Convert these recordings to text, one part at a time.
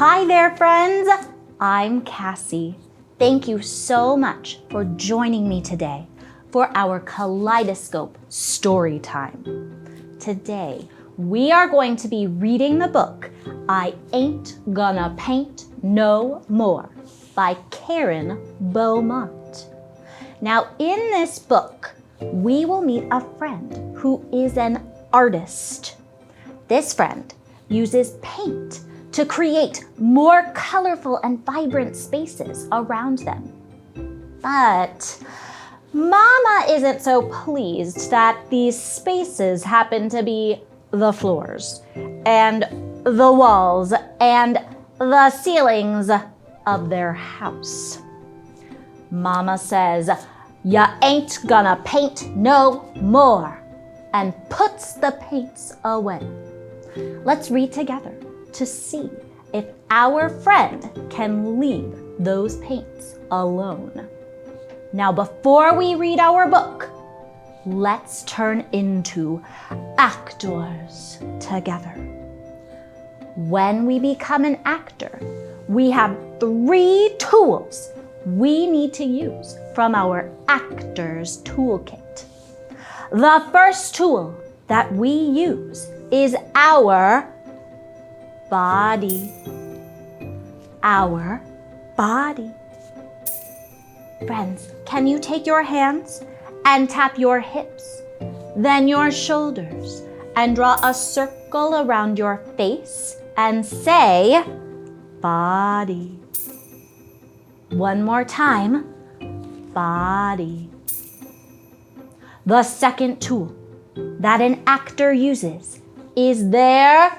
Hi there, friends. I'm Cassie. Thank you so much for joining me today for our Kaleidoscope story time. Today, we are going to be reading the book, I Ain't Gonna Paint No More by Beaumont. Now, in this book, we will meet a friend who is an artist. This friend uses paint to create more colorful and vibrant spaces around them. But Mama isn't so pleased that these spaces happen to be the floors and the walls and the ceilings of their house. Mama says, "Ya ain't gonna paint no more," and puts the paints away. Let's read together to see if our friend can leave those paints alone. Now, before we read our book, let's turn into actors together. When we become an actor, we have 3 tools we need to use from our actor's toolkit. The first tool that we use is our body. Our body. Friends, can you take your hands and tap your hips, then your shoulders, and draw a circle around your face and say, body. One more time, body. The second tool that an actor uses is their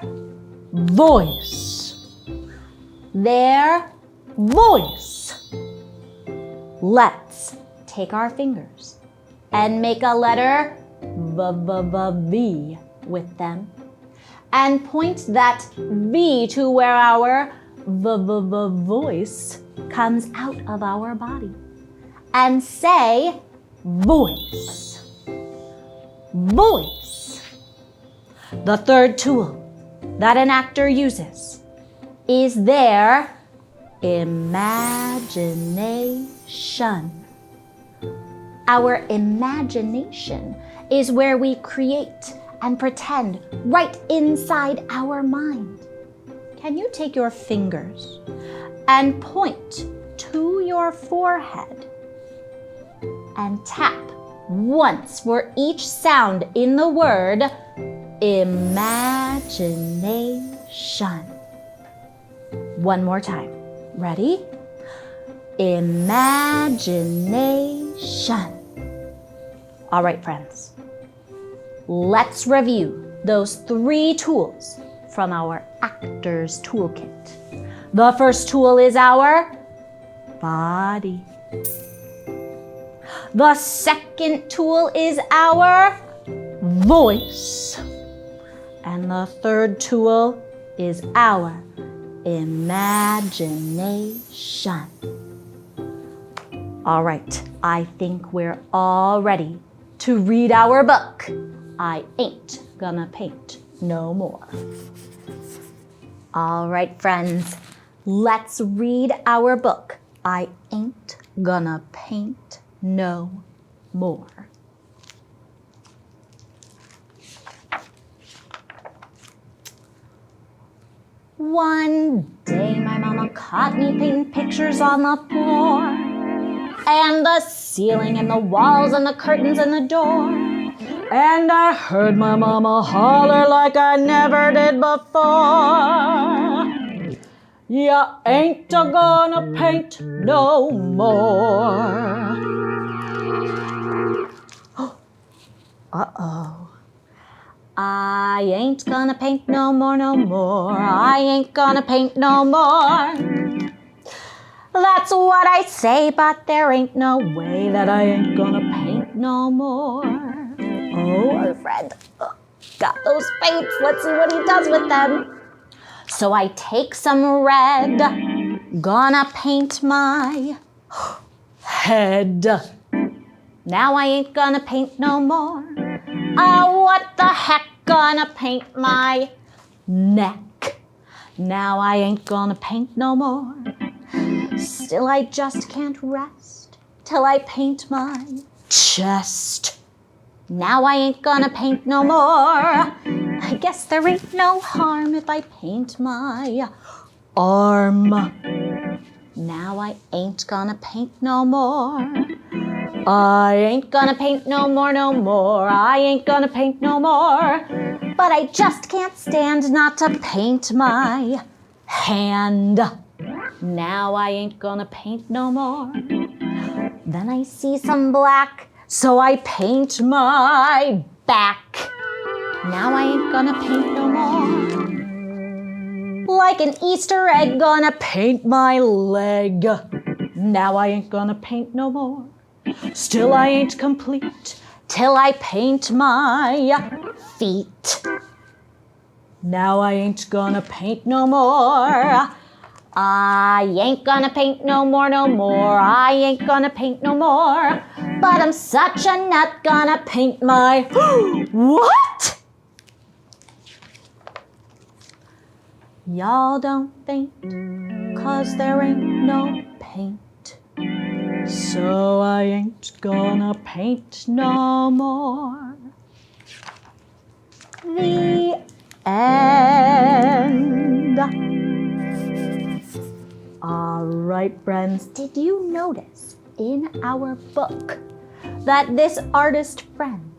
voice. Their voice. Let's take our fingers and make a letter V with them and point that V to where our voice comes out of our body and say voice. Voice. The third tool that an actor uses is their imagination. Our imagination is where we create and pretend right inside our mind. Can you take your fingers and point to your forehead and tap once for each sound in the word imagination. One more time. Ready? Imagination. All right, friends. Let's review those 3 tools from our actor's toolkit. The first tool is our body. The second tool is our voice. And the third tool is our imagination. All right, I think we're all ready to read our book, I Ain't Gonna Paint No More. All right, friends, let's read our book, I Ain't Gonna Paint No More. One day my mama caught me painting pictures on the floor, and the ceiling and the walls and the curtains and the door. And I heard my mama holler like I never did before. Ya ain't gonna paint no more. Uh-oh. I ain't gonna paint no more, no more. I ain't gonna paint no more. That's what I say, but there ain't no way that I ain't gonna paint no more. Oh, our friend got those paints. Let's see what he does with them. So I take some red, gonna paint my head. Now I ain't gonna paint no more. What the heck, gonna paint my neck. Now I ain't gonna paint no more. Still I just can't rest till I paint my chest. Now I ain't gonna paint no more. I guess there ain't no harm if I paint my arm. Now I ain't gonna paint no more. I ain't gonna paint no more, no more. I ain't gonna paint no more. But I just can't stand not to paint my hand. Now I ain't gonna paint no more. Then I see some black, so I paint my back. Now I ain't gonna paint no more. Like an Easter egg, gonna paint my leg. Now I ain't gonna paint no more. Still I ain't complete till I paint my feet. Now I ain't gonna paint no more. I ain't gonna paint no more, no more. I ain't gonna paint no more. But I'm such a nut, gonna paint my what? Y'all don't faint, 'cause there ain't no paint. So I ain't gonna paint no more. The end. All right, friends, did you notice in our book that this artist friend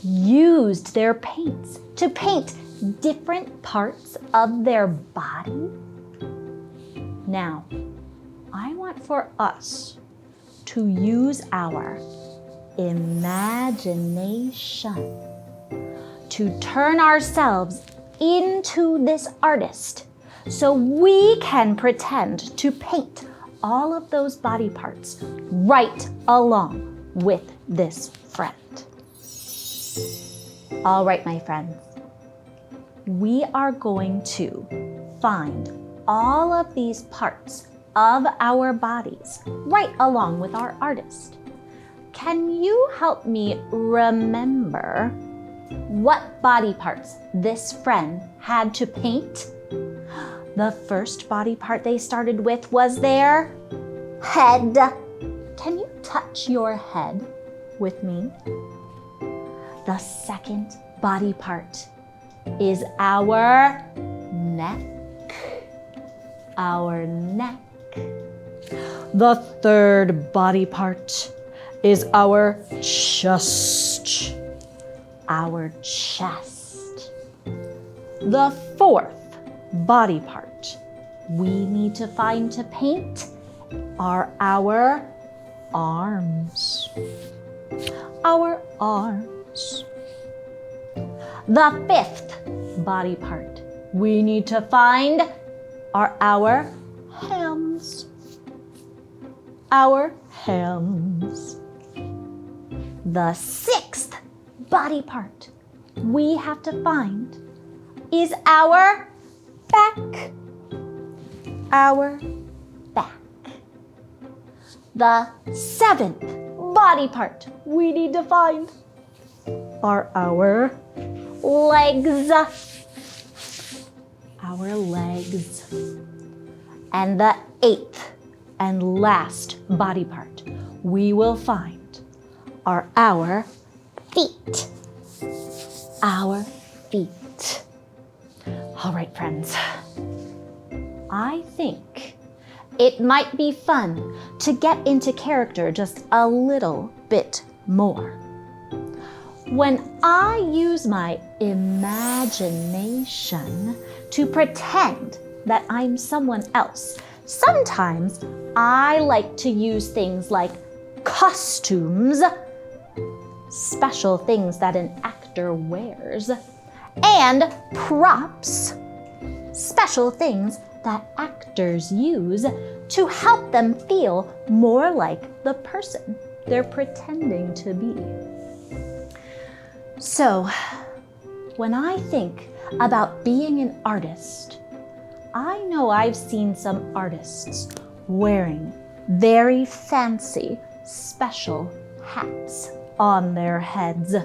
used their paints to paint different parts of their body? Now, I want for us to use our imagination to turn ourselves into this artist so we can pretend to paint all of those body parts right along with this friend. All right, my friends, we are going to find all of these parts of our bodies right along with our artist. Can you help me remember what body parts this friend had to paint? The first body part they started with was their head. Can you touch your head with me? The second body part is our neck. Our neck. The third body part is our chest. Our chest. The fourth body part we need to find to paint are our arms. Our arms. The fifth body part we need to find are our hands. Our hands. The sixth body part we have to find is our back. Our back. The seventh body part we need to find are our legs. Our legs. And the eighth and last body part we will find are our feet. Our feet. All right, friends. I think it might be fun to get into character just a little bit more. When I use my imagination to pretend that I'm someone else, sometimes I like to use things like costumes, special things that an actor wears, and props, special things that actors use to help them feel more like the person they're pretending to be. So, when I think about being an artist, I know I've seen some artists wearing very fancy, special hats on their heads.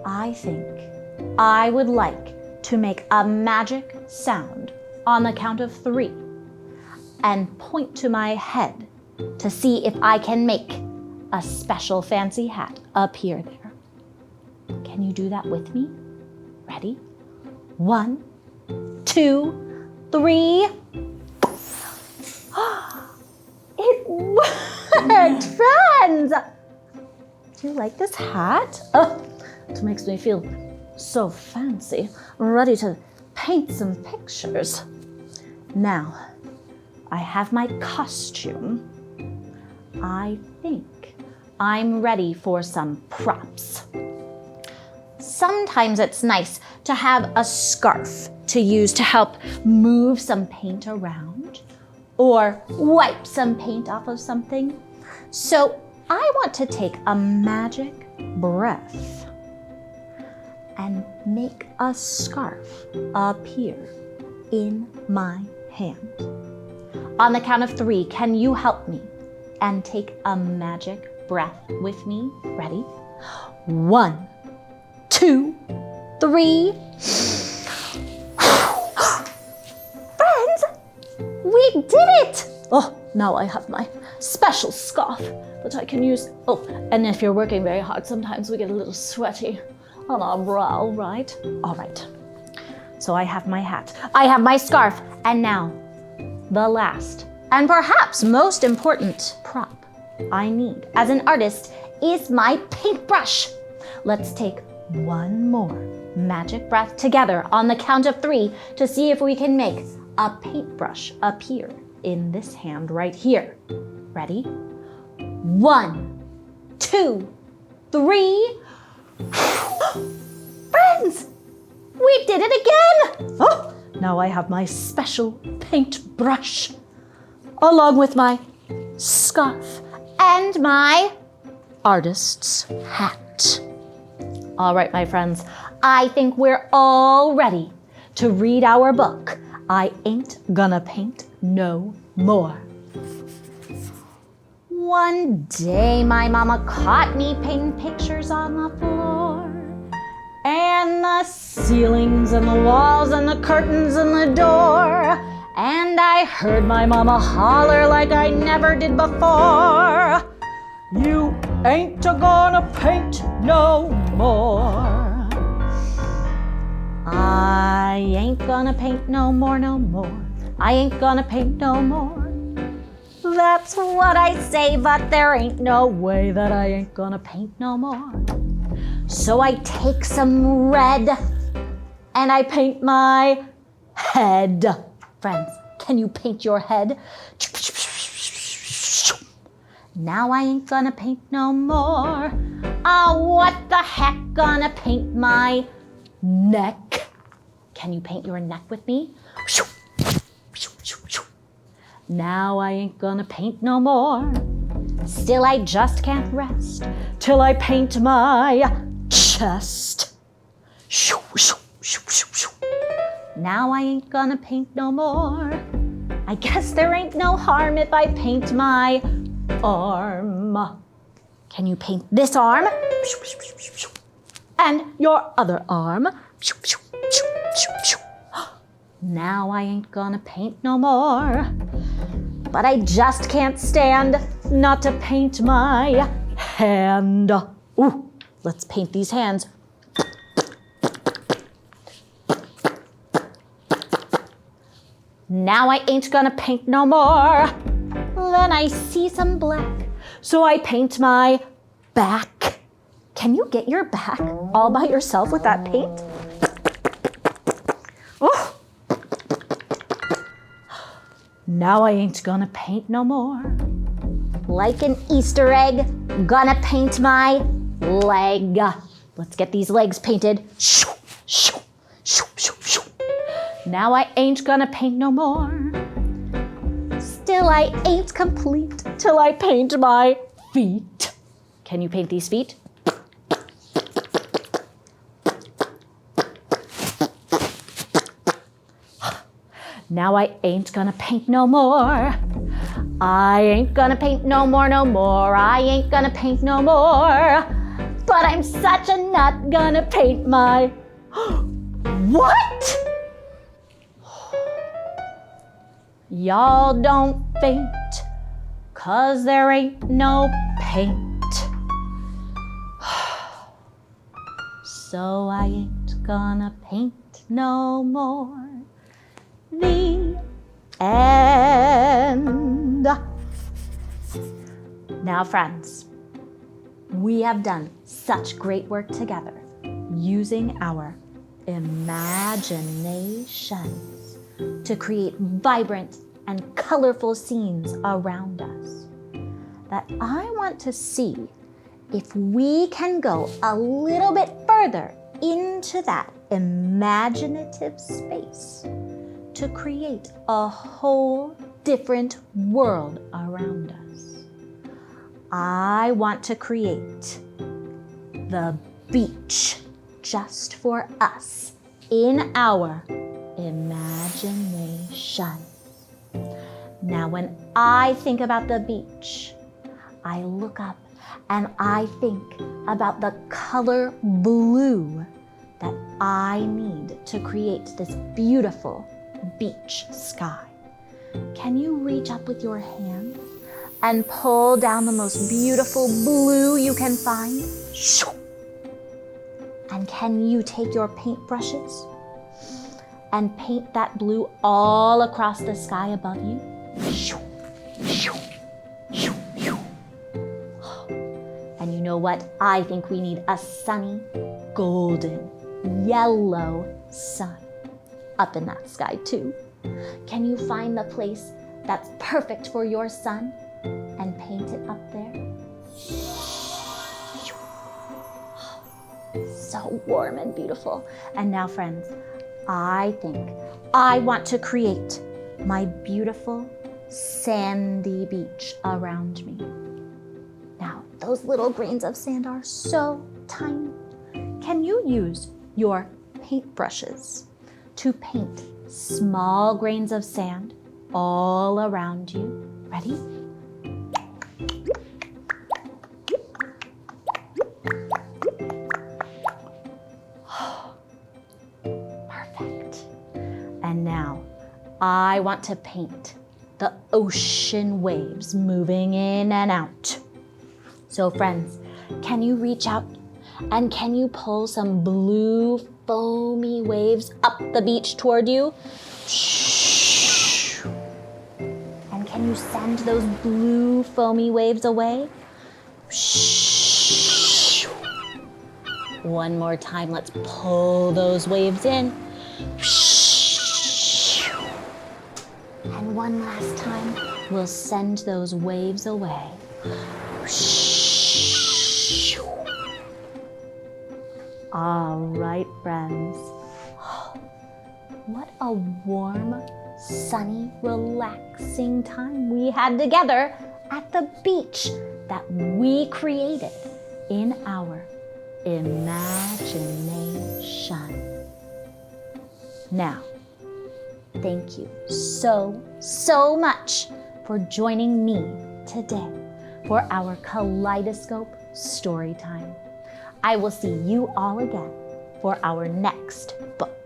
I think I would like to make a magic sound on the count of 3 and point to my head to see if I can make a special fancy hat appear there. Can you do that with me? Ready? 1, 2, 3. It worked, friends! Do you like this hat? Oh, it makes me feel so fancy, ready to paint some pictures. Now, I have my costume. I think I'm ready for some props. Sometimes it's nice to have a scarf to use to help move some paint around or wipe some paint off of something. So I want to take a magic breath and make a scarf appear in my hand. On the count of 3, can you help me and take a magic breath with me? Ready? 1, 2, 3. Friends, we did it! Oh, now I have my special scarf that I can use. Oh, and if you're working very hard, sometimes we get a little sweaty on our brow, right? All right. So I have my hat, I have my scarf, and now the last and perhaps most important prop I need as an artist is my paintbrush. Let's take one more magic breath together on the count of 3 to see if we can make a paintbrush appear in this hand right here. Ready? 1, 2, 3. Friends, we did it again! Oh, now I have my special paintbrush along with my scarf and my artist's hat. All right, my friends, I think we're all ready to read our book, I Ain't Gonna Paint No More. One day my mama caught me painting pictures on the floor, and the ceilings and the walls and the curtains and the door, and I heard my mama holler like I never did before, "You ain't gonna paint no more. I ain't gonna paint no more, no more. I ain't gonna paint no more." That's what I say, but there ain't no way that I ain't gonna paint no more. So I take some red and I paint my head. Friends, can you paint your head? Now I ain't gonna paint no more. What the heck, gonna paint my neck. Can you paint your neck with me? Now I ain't gonna paint no more. Still I just can't rest till I paint my chest. Now I ain't gonna paint no more. I guess there ain't no harm if I paint my arm. Can you paint this arm? And your other arm. Now I ain't gonna paint no more. But I just can't stand not to paint my hand. Ooh, let's paint these hands. Now I ain't gonna paint no more. Then I see some black, so I paint my back. Can you get your back all by yourself with that paint? Oh. Now I ain't gonna paint no more. Like an Easter egg, gonna paint my leg. Let's get these legs painted. Now I ain't gonna paint no more. Still I ain't complete till I paint my feet. Can you paint these feet? Now I ain't gonna paint no more. I ain't gonna paint no more, no more. I ain't gonna paint no more. But I'm such a nut, gonna paint my... What? Y'all don't faint, 'cause there ain't no paint. So I ain't gonna paint no more. The end. Now, friends, we have done such great work together using our imaginations to create vibrant and colorful scenes around us that I want to see if we can go a little bit further into that imaginative space to create a whole different world around us. I want to create the beach just for us in our imagination. Now, when I think about the beach, I look up and I think about the color blue that I need to create this beautiful beach sky. Can you reach up with your hand and pull down the most beautiful blue you can find? And can you take your paintbrushes and paint that blue all across the sky above you? And you know what? I think we need a sunny, golden, yellow sun up in that sky too. Can you find the place that's perfect for your sun and paint it up there? So warm and beautiful. And now, friends, I think I want to create my beautiful sandy beach around me. Now, those little grains of sand are so tiny. Can you use your paintbrushes to paint small grains of sand all around you? Ready? Perfect. And now I want to paint the ocean waves moving in and out. So friends, can you reach out and can you pull some blue foamy waves up the beach toward you? And can you send those blue foamy waves away? One more time, let's pull those waves in. And one last time, we'll send those waves away. All right, friends. What a warm, sunny, relaxing time we had together at the beach that we created in our imagination. Now, thank you so much for joining me today for our Kaleidoscope story time. I will see you all again for our next book.